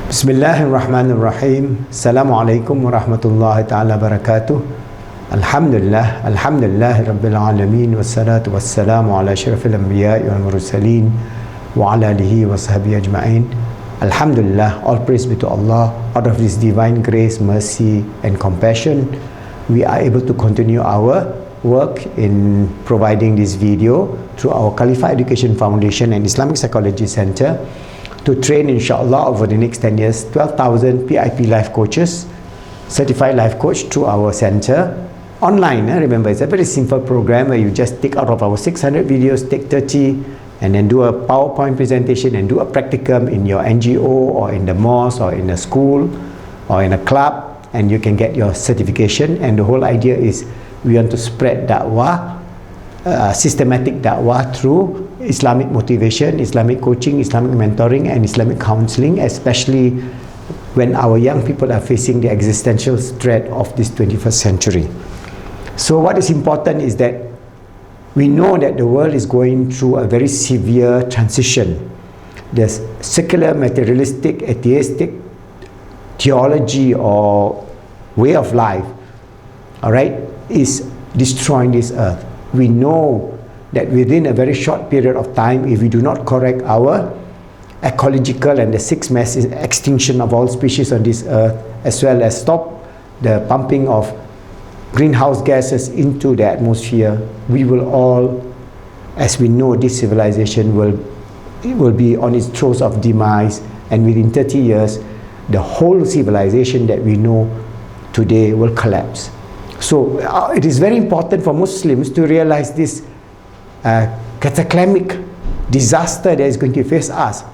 Bismillahirrahmanirrahim. Assalamualaikum warahmatullahi ta'ala barakatuh. Alhamdulillah Rabbil Alamin. Wassalatu wassalamu ala asyrafil anbiya'i wal mursalin wa ala alihi wa sahbihi ajma'in. Alhamdulillah, all praise be to Allah. Out of His divine grace, mercy and compassion, we are able to continue our work in providing this video through our Khalifa Education Foundation and Islamic Psychology Center to train, inshallah, over the next 10 years 12,000 PIP life coaches, certified life coach through our center online. Remember, it's a very simple program where you just take out of our 600 videos, take 30 and then do a PowerPoint presentation and do a practicum in your NGO or in the mosque or in a school or in a club, and you can get your certification. And the whole idea is we want to spread da'wah, systematic da'wah through Islamic motivation, Islamic coaching, Islamic mentoring and Islamic counseling, especially when our young people are facing the existential threat of this 21st century. So what is important is that we know that the world is going through a very severe transition. The secular, materialistic, atheistic theology or way of life, all right, is destroying this earth. We know that within a very short period of time, if we do not correct our ecological and the sixth mass extinction of all species on this earth, as well as stop the pumping of greenhouse gases into the atmosphere, we will all, as we know, this civilization will be on its throes of demise, and within 30 years, the whole civilization that we know today will collapse. So it is very important for Muslims to realize this cataclysmic disaster that is going to face us.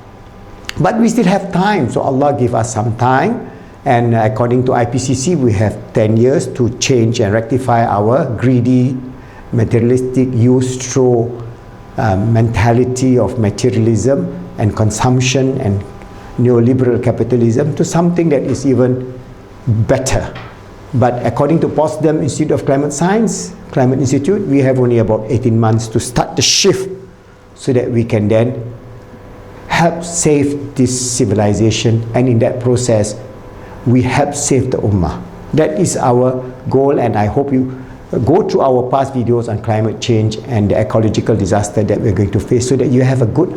But we still have time, so Allah give us some time, and according to IPCC we have 10 years to change and rectify our greedy, materialistic, use-throw mentality of materialism and consumption and neoliberal capitalism to something that is even better. But according to Potsdam Institute of Climate Science, Climate Institute, we have only about 18 months to start the shift so that we can then help save this civilization, and in that process, we help save the Ummah. That is our goal, and I hope you go through our past videos on climate change and the ecological disaster that we're going to face so that you have a good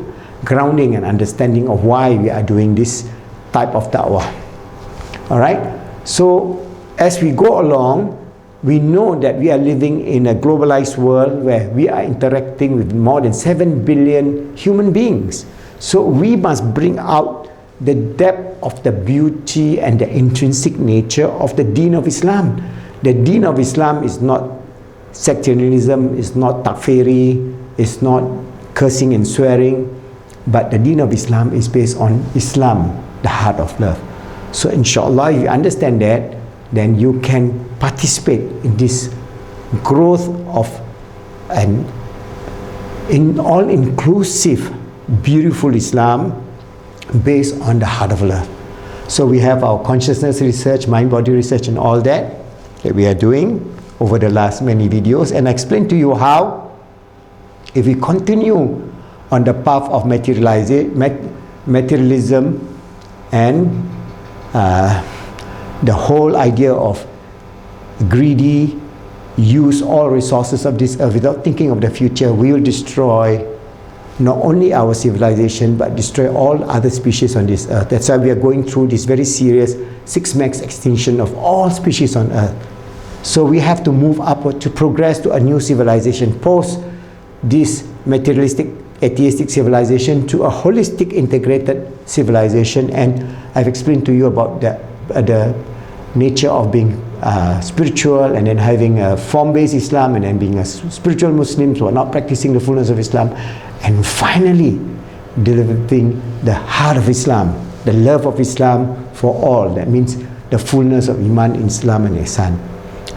grounding and understanding of why we are doing this type of da'wah. All right? So, as we go along, we know that we are living in a globalized world where we are interacting with more than 7 billion human beings. So we must bring out the depth of the beauty and the intrinsic nature of the Deen of Islam. The Deen of Islam is not sectarianism, is not takfiri, is not cursing and swearing, but the Deen of Islam is based on Islam, the heart of love. So inshallah, if you understand that, then you can participate in this growth of an all-inclusive, beautiful Islam based on the heart of love. So we have our consciousness research, mind-body research and all that we are doing over the last many videos, and I explained to you how if we continue on the path of materialism and the whole idea of greedy, use all resources of this earth without thinking of the future, we will destroy not only our civilization but destroy all other species on this earth. That's why we are going through this very serious sixth mass extinction of all species on earth. So we have to move upward to progress to a new civilization post this materialistic, atheistic civilization to a holistic, integrated civilization. And I've explained to you about the nature of being spiritual, and then having a form-based Islam, and then being a spiritual Muslims who are not practicing the fullness of Islam, and finally developing the heart of Islam, the love of Islam for all. That means the fullness of Iman, Islam and Ihsan.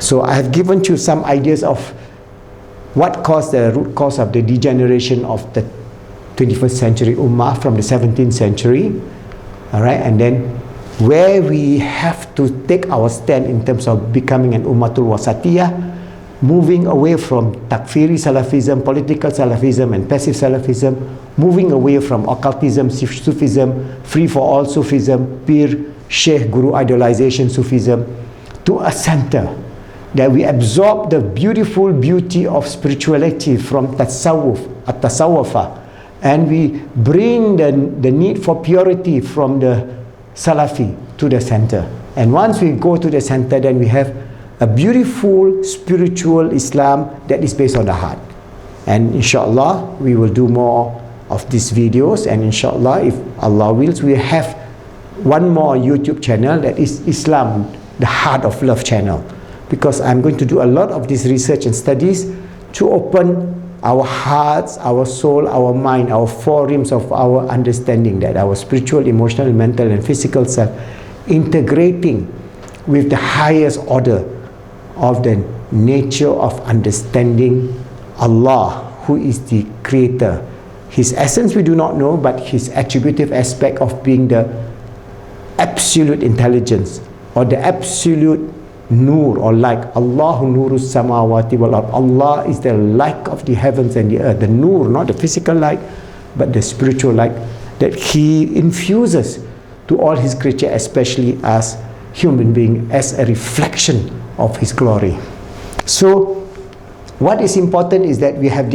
So I have given you some ideas of what caused the root cause of the degeneration of the 21st century Ummah from the 17th century, all right, and then where we have to take our stand in terms of becoming an Ummatul Wasatiyah, moving away from takfiri Salafism, political Salafism and passive Salafism, moving away from occultism, Sufism, free-for-all Sufism, Pir, Sheikh, Guru idolization Sufism, to a center that we absorb the beautiful beauty of spirituality from Tasawwuf, At-Tasawwufah, and we bring the need for purity from the Salafi to the center. And once we go to the center, then we have a beautiful spiritual Islam that is based on the heart. And inshallah, we will do more of these videos, and inshallah, if Allah wills, we have one more YouTube channel that is Islam, the Heart of Love channel, because I'm going to do a lot of this research and studies to open our hearts, our soul, our mind, our four rims of our understanding, that our spiritual, emotional, mental and physical self integrating with the highest order of the nature of understanding Allah, who is the creator. His essence we do not know, but his attributive aspect of being the absolute intelligence or the absolute nur or light. Allahu nurus samawati wal ard. Allah is the light of the heavens and the earth. The nur, not the physical light, but the spiritual light that he infuses to all his creature, especially as human being, as a reflection of his glory. So what is important is that we have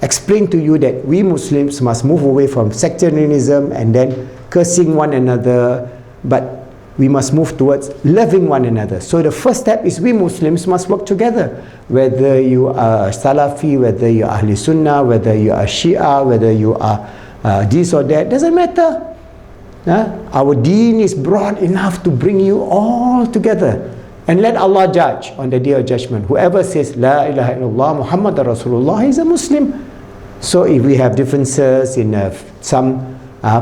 explained to you that we Muslims must move away from sectarianism and then cursing one another, but we must move towards loving one another. So the first step is we Muslims must work together. Whether you are Salafi, whether you are Ahli Sunnah, whether you are Shia, whether you are this or that, doesn't matter. Our deen is broad enough to bring you all together. And let Allah judge on the day of judgment. Whoever says La ilaha illallah Muhammad Rasulullah is a Muslim. So if we have differences in some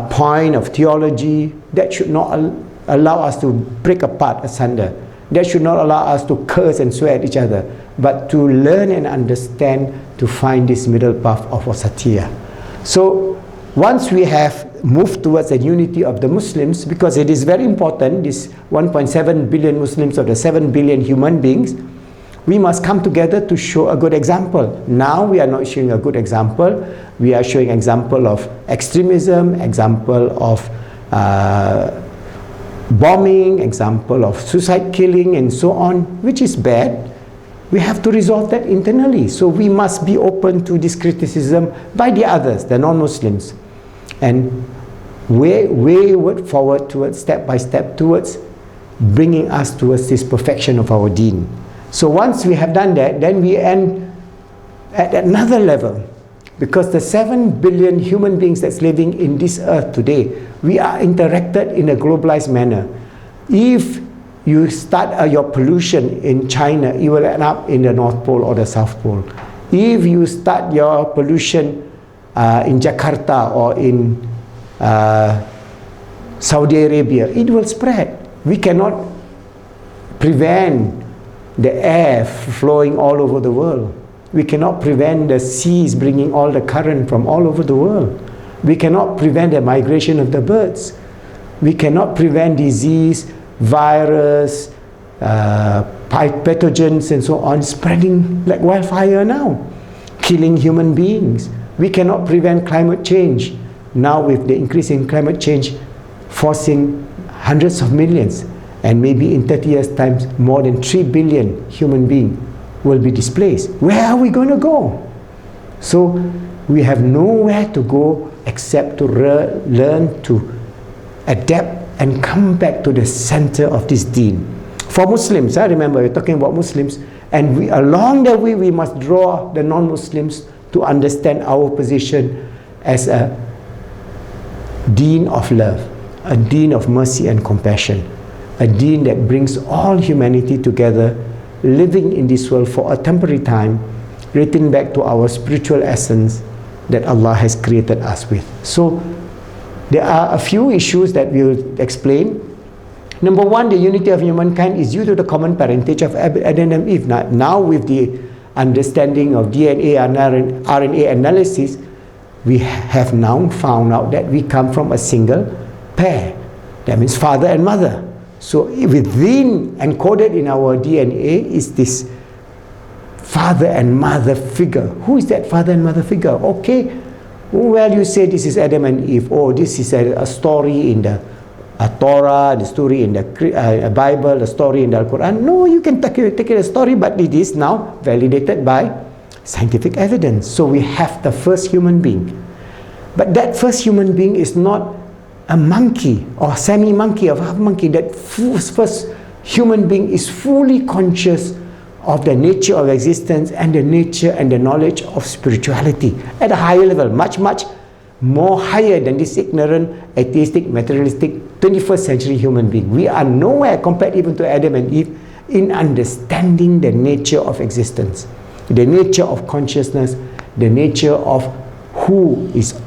point of theology, that should not allow us to break apart asunder. That should not allow us to curse and swear at each other, but to learn and understand, to find this middle path of wasatiyah. So once we have moved towards the unity of the Muslims, because it is very important, this 1.7 billion Muslims of the 7 billion human beings, we must come together to show a good example. Now we are not showing a good example, we are showing example of extremism, example of bombing, example of suicide killing and so on, which is bad. We have to resolve that internally. So we must be open to this criticism by the others, the non-Muslims, and wayward forward towards, step by step, towards bringing us towards this perfection of our deen. So once we have done that, then we end at another level, because the 7 billion human beings that's living in this earth today, we are interacted in a globalized manner. If you start your pollution in China, it will end up in the North Pole or the South Pole. If you start your pollution in Jakarta or in Saudi Arabia, it will spread. We cannot prevent the air flowing all over the world. We cannot prevent the seas bringing all the current from all over the world. We cannot prevent the migration of the birds. We cannot prevent disease, virus, pathogens and so on spreading like wildfire now, killing human beings. We cannot prevent climate change. Now with the increase in climate change forcing hundreds of millions, and maybe in 30 years' time more than 3 billion human beings will be displaced. Where are we going to go? So we have nowhere to go except to learn to adapt and come back to the center of this deen. For Muslims, I remember we're talking about Muslims, and along the way we must draw the non-Muslims to understand our position as a deen of love, a deen of mercy and compassion, a deen that brings all humanity together, living in this world for a temporary time, returning back to our spiritual essence that Allah has created us with. So there are a few issues that we will explain. Number one, the unity of humankind is due to the common parentage of Adam and Eve. Now with the understanding of DNA and RNA analysis, we have now found out that we come from a single pair. That means father and mother. So within, encoded in our DNA, is this father and mother figure. Who is that father and mother figure? Okay, well, you say this is Adam and Eve. Oh, this is a story in the Torah, the story in the Bible, the story in the Quran. No, you can take it a story, but it is now validated by scientific evidence. So we have the first human being. But that first human being is not a monkey or semi-monkey or half monkey. That first human being is fully conscious of the nature of existence and the nature and the knowledge of spirituality at a higher level, much, much more higher than this ignorant, atheistic, materialistic 21st century human being. We are nowhere compared even to Adam and Eve in understanding the nature of existence, the nature of consciousness, the nature of who is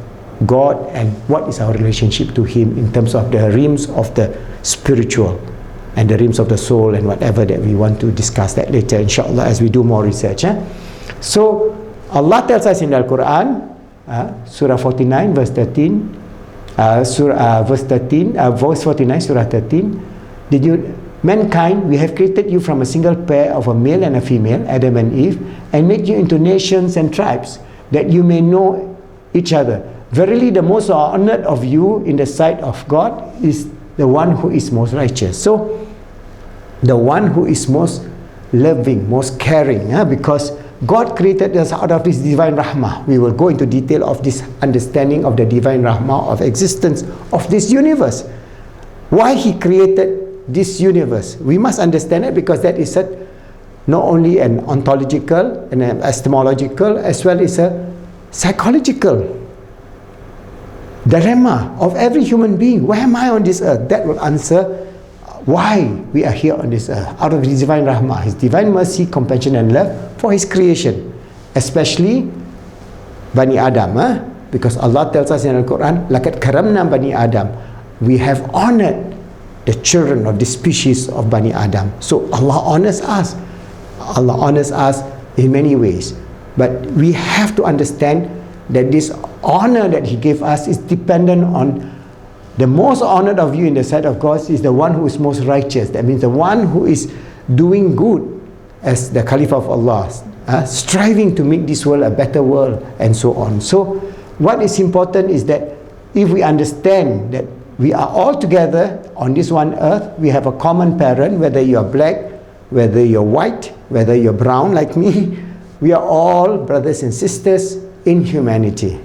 God and what is our relationship to Him in terms of the realms of the spiritual and the realms of the soul and whatever that we want to discuss that later, inshallah, as we do more research. So Allah tells us in the Quran, Surah 49 verse 13, verse 49, Surah 13, mankind, we have created you from a single pair of a male and a female, Adam and Eve, and made you into nations and tribes, that you may know each other. Verily, the most honored of you in the sight of God is the one who is most righteous. So, the one who is most loving, most caring, because God created us out of this divine rahmah. We will go into detail of this understanding of the divine rahmah of existence of this universe. Why He created this universe? We must understand it, because that is not only an ontological and an epistemological as well as a psychological dilemma of every human being. Why am I on this earth? That will answer why we are here on this earth, out of His divine rahmah, His divine mercy, compassion and love for His creation, especially Bani Adam, because Allah tells us in the Quran, لَقَدْ كَرَمْنَا Bani Adam, we have honored the children of the species of Bani Adam. So Allah honors us. Allah honors us in many ways, but we have to understand that this honor that He gave us is dependent on the most honored of you in the sight of God is the one who is most righteous. That means the one who is doing good as the Caliph of Allah, striving to make this world a better world and so on. So what is important is that if we understand that we are all together on this one earth, we have a common parent, whether you are black, whether you're white, whether you're brown like me, we are all brothers and sisters in humanity.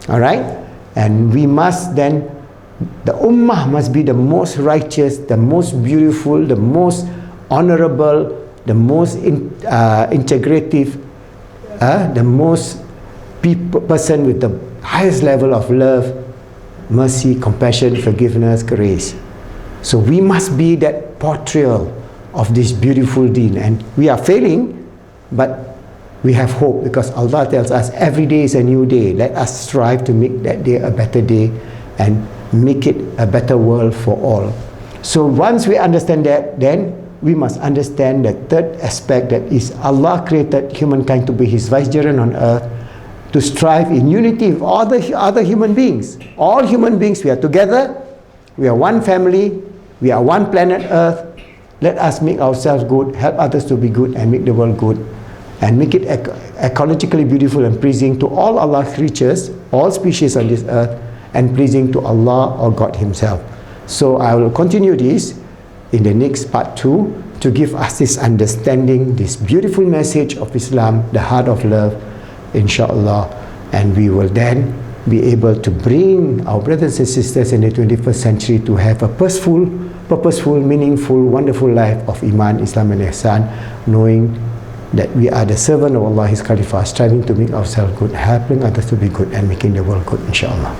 Alright? And we must then, the ummah must be the most righteous, the most beautiful, the most honorable, the most integrative, the most person with the highest level of love, mercy, compassion, forgiveness, grace. So we must be that portrayal of this beautiful deen, and we are failing, but we have hope, because Allah tells us every day is a new day. Let us strive to make that day a better day and make it a better world for all. So once we understand that, then we must understand the third aspect, that is Allah created humankind to be His vicegerent on earth, to strive in unity with all the other human beings. All human beings, we are together, we are one family, we are one planet earth. Let us make ourselves good, help others to be good, and make the world good, and make it ecologically beautiful and pleasing to all Allah's creatures, all species on this earth, and pleasing to Allah or God Himself. So I will continue this in the next part 2 to give us this understanding, this beautiful message of Islam, the heart of love, inshallah, and we will then be able to bring our brothers and sisters in the 21st century to have a purposeful, meaningful, wonderful life of Iman, Islam and Ihsan, knowing that we are the servant of Allah, His Khalifah, striving to make ourselves good, helping others to be good, and making the world good, inshallah.